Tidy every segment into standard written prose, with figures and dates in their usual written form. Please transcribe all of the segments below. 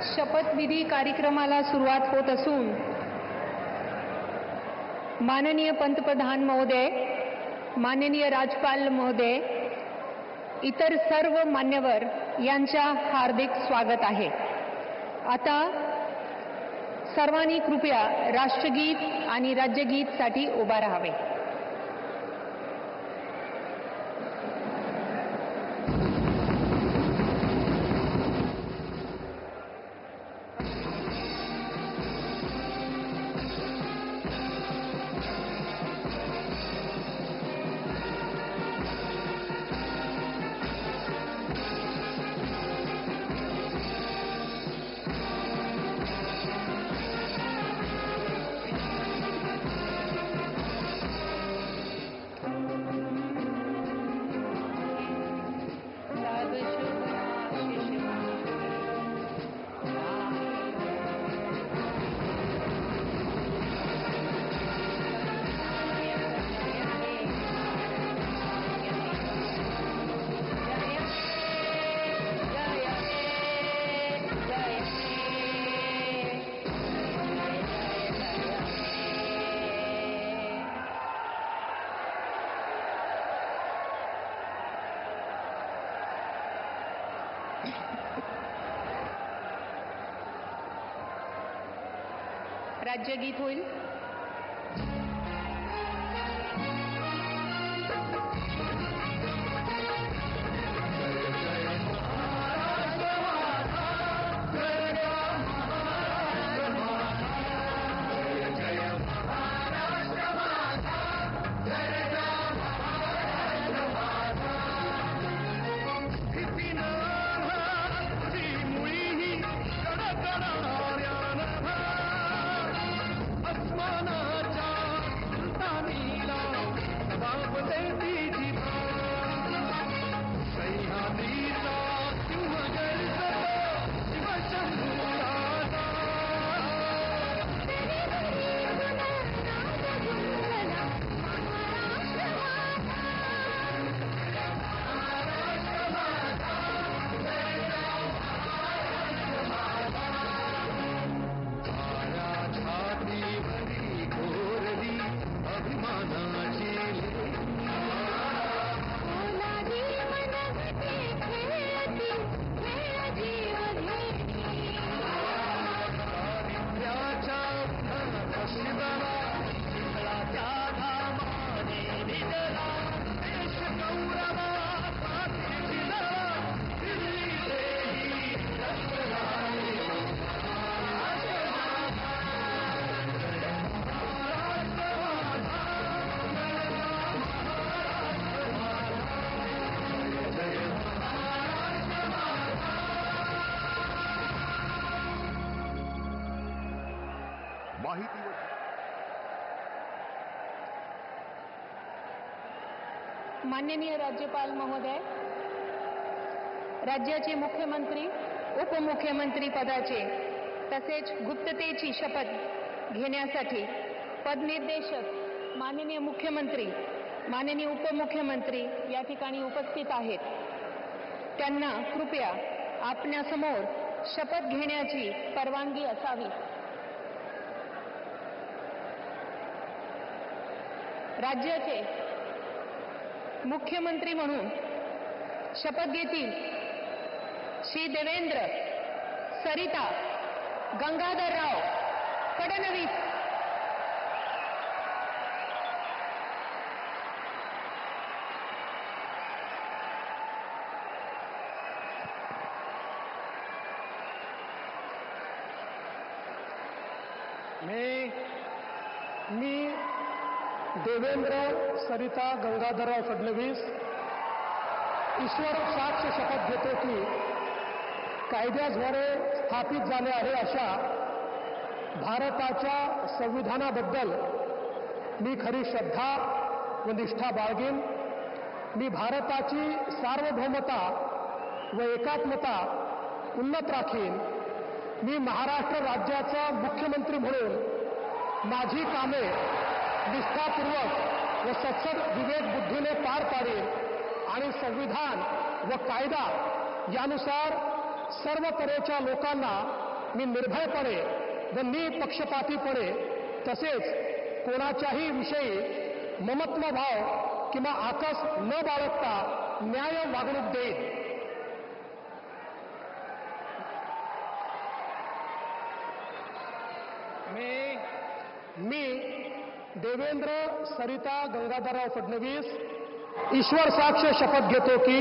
शपथविधी कार्यक्रमाला सुरुवात होत असून माननीय पंतप्रधान महोदय, माननीय राज्यपाल महोदय, इतर सर्व मान्यवर यांच्या हार्दिक स्वागत आहे। आता सर्वांनी कृपया राष्ट्रगीत आणि राज्यगीतसाठी उभा राहावे। राज्यगीत होईल। माननीय राज्यपाल महोदय, राज्याचे मुख्यमंत्री, उपमुख्यमंत्री पदाचे तसेच गुप्ततेची शपथ घेण्यासाठी पदनिर्देशक माननीय मुख्यमंत्री, माननीय उपमुख्यमंत्री या ठिकाणी उपस्थित आहेत। त्यांना कृपया आपल्यासमोर शपथ घेण्याची परवानगी असावी। राज्याचे मुख्यमंत्री म्हणून शपथ घेतील श्री देवेंद्र सरिता गंगाधरराव फडणवीस। मी देवेंद्र सरिता गंगाधरराव फडणवीस ईश्वर साक्ष शपथ घेतो की कायद्याद्वारे स्थापित झाले आहे अशा भारताच्या संविधानाबद्दल मी खरी श्रद्धा व निष्ठा बाळगेन। मी भारताची सार्वभौमता व एकात्मता उन्नत राखीन। मी महाराष्ट्र राज्याचा मुख्यमंत्री म्हणून माझी कामे निष्ठापूर्वक व सत्सद विवेक बुद्धीने पार पाडेल आणि संविधान व कायदा यानुसार सर्व तऱ्हेच्या लोकांना मी निर्भयपणे व निपक्षपातीपणे तसेच कोणाच्याही विषयी ममत्व भाव किंवा आकस न बाळगता न्याय वागणूक देईन. मी देवेंद्र सरिता गंगाधरराव फडणवीस ईश्वर साक्ष शपथ घेतो की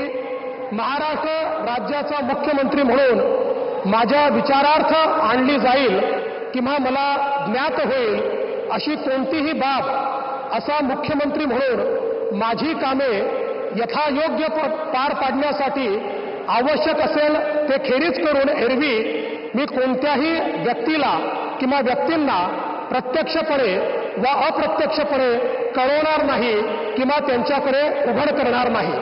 महाराष्ट्र राज्याचा मुख्यमंत्री म्हणून माझ्या विचारार्थ आणली जाईल किंवा मला ज्ञात होईल अशी कोणतीही बाब असा मुख्यमंत्री म्हणून माझी कामे यथायोग्य पार पाडण्यासाठी आवश्यक असेल ते खेरीज करून एरवी मी कोणत्याही व्यक्तीला किंवा व्यक्तींना प्रत्यक्षपणे व अप्रत्यक्षपणे कळवणार नाही किंवा त्यांच्याकडे उघड करणार नाही.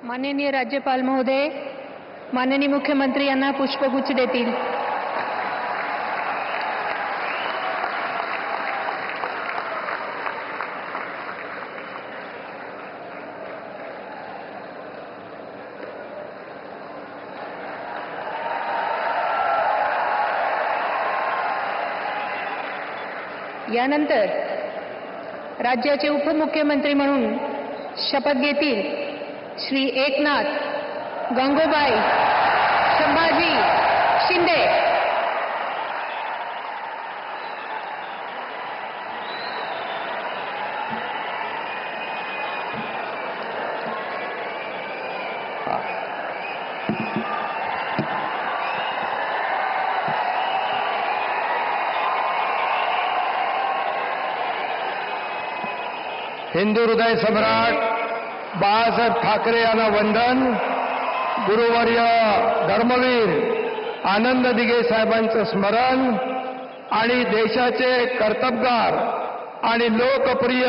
माननीय राज्यपाल महोदय माननीय मुख्यमंत्री यांना पुष्पगुच्छ देतील. यानंतर राज्याचे उपमुख्यमंत्री म्हणून शपथ घेतील श्री एकनाथ गंगूबाई संभाजी शिंदे. हिंदू हृदय सम्राट बाळासाहेब ठाकरे यांना वंदन. गुरुवर्य धर्मवीर आनंद दिघे साहेबांचं स्मरण आणि देशाचे कर्तबगार आणि लोकप्रिय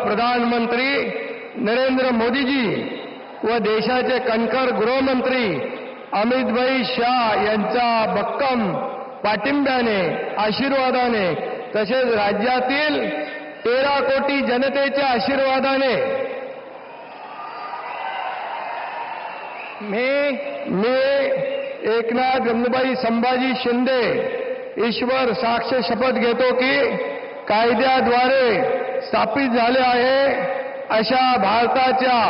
प्रधानमंत्री नरेंद्र मोदीजी व देशाचे कणखर गृहमंत्री अमितभाई शाह यांच्या भक्कम पाठिंब्याने आशीर्वादाने तसेच राज्यातील 13 कोटी जनतेच्या आशीर्वादाने मी एकनाथ गंगूबाई संभाजी शिंदे ईश्वर साक्ष शपथ घेतो की कायद्याद्वारे स्थापित झाले आहे अशा भारताच्या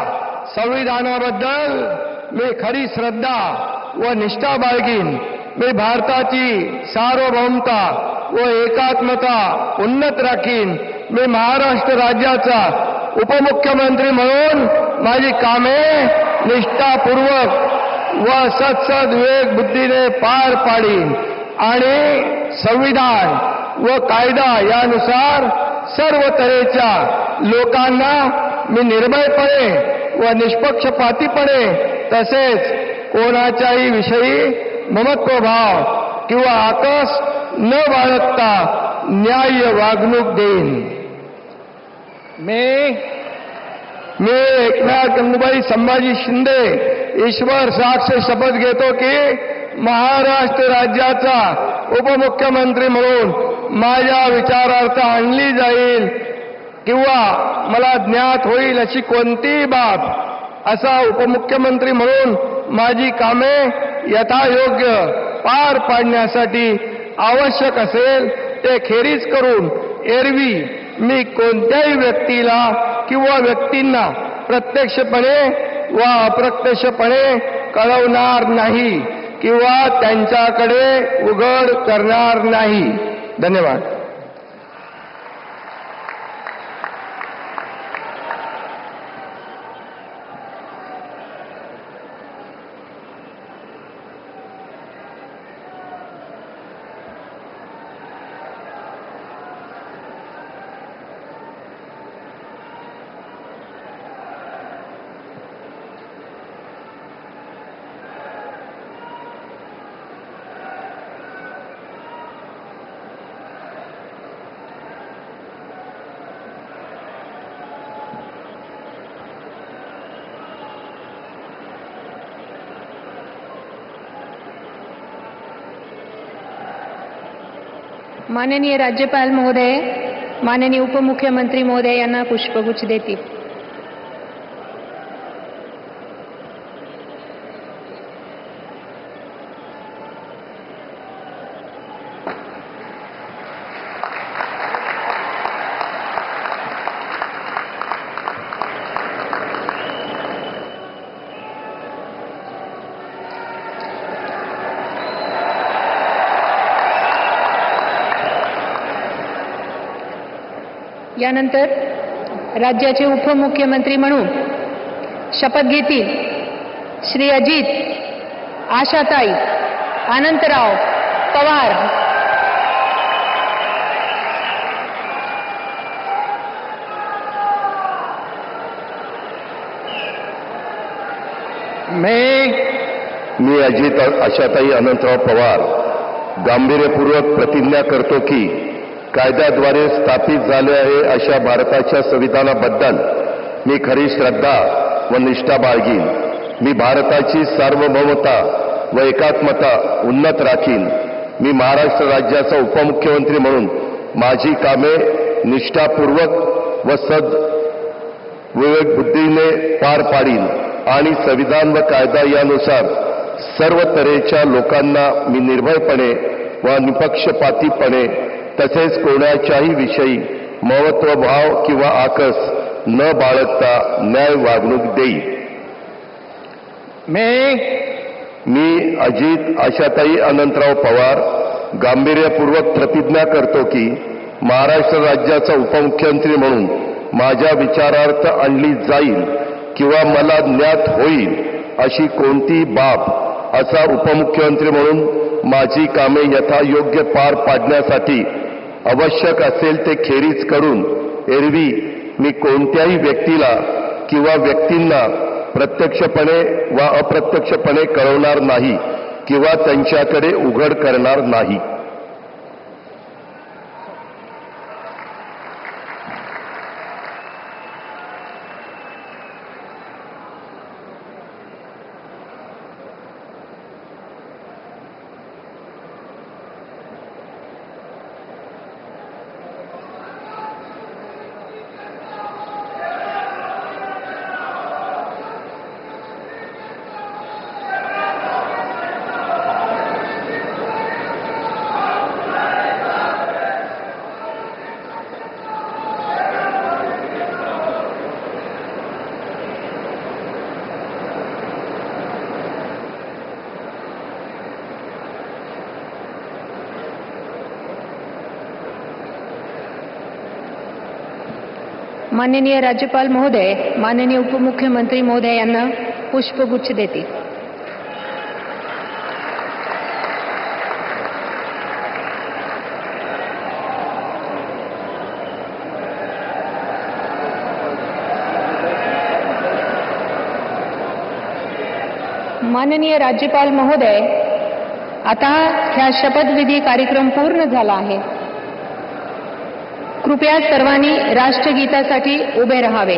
संविधानाबद्दल मी खरी श्रद्धा व निष्ठा बाळगीन. मी भारताची सार्वभौमता व एकात्मता उन्नत राखीन. मी महाराष्ट्र राज्याचा उपमुख्यमंत्री म्हणून माझी कामे निष्ठापूर्वक व सत्सद बुद्धीने पार पाडीन आणि संविधान व कायदा यानुसार सर्व तऱ्हेच्या लोकांना मी निर्भयपणे व निष्पक्षपातीपणे तसेच कोणाच्याही विषयी ममत्वभाव किंवा आकस न बाळगता न्याय्य वागणूक देईन. मी एकनाथ गंगूबाई संभाजी शिंदे ईश्वर साक्ष शपथ घेतो की महाराष्ट्र राज्याचा उपमुख्यमंत्री म्हणून माझ्या विचारार्थ आणली जाईल किंवा मला ज्ञात होईल अशी कोणतीही बाब असा उपमुख्यमंत्री म्हणून माझी कामे यथायोग्य पार पाडण्यासाठी आवश्यक असेल ते खेरीज करून एरवी मी कोणत्याही व्यक्तीला किंवा व्यक्तींना प्रत्यक्षपणे व अप्रत्यक्षपणे कळवणार नाही किंवा त्यांच्याकडे उघड करणार नाही. धन्यवाद. माननीय राज्यपाल महोदय, माननीय उपमुख्यमंत्री महोदय यांना पुष्पगुच्छ देतील. यानंतर राज्याचे उपमुख्यमंत्री म्हणून शपथ घेतील श्री अजित आशाताई अनंतराव पवार. मी अजित आशाताई अनंतराव पवार गांभीर्यपूर्वक प्रतिज्ञा करतो की कायद्याद्वारे स्थापित झाले आहे अशा भारताच्या संविधानाबद्दल मी खरी श्रद्धा व निष्ठा बाळगीन. मी भारताची सार्वभौमता व एकात्मता उन्नत राखीन. मी महाराष्ट्र राज्याचा उपमुख्यमंत्री म्हणून माझी कामे निष्ठापूर्वक व विवेकबुद्धीने पार पाडीन आणि संविधान व कायदा यानुसार सर्व तऱ्हेच्या लोकांना मी निर्भयपणे व निपक्षपातीपणे तसेच कोणाच्याही विषयी महत्वभाव किंवा आकस न बाळगता न्याय वागणूक देईल. मी अजित आशाताई अनंतराव पवार गांभीर्यपूर्वक प्रतिज्ञा करतो की महाराष्ट्र राज्याचा उपमुख्यमंत्री म्हणून माझ्या विचारार्थ आणली जाईल किंवा मला ज्ञात होईल अशी कोणती बाब असा उपमुख्यमंत्री म्हणून माझी कामे यथायोग्य पार पाडण्यासाठी आवश्यक असेल ते खेरीज करून एरवी मी कोणत्याही व्यक्तीला किंवा व्यक्तींना प्रत्यक्षपणे वा अप्रत्यक्षपणे कळवणार नाही किंवा त्यांच्याकडे उघड करणार नाही. माननीय राज्यपाल महोदय, माननीय उपमुख्यमंत्री महोदय यांना पुष्पगुच्छ देतील. माननीय राज्यपाल महोदय, आता ह्या शपथविधी कार्यक्रम पूर्ण झाला आहे. कृपया सर्वांनी राष्ट्रगीतासाठी उभे राहावे.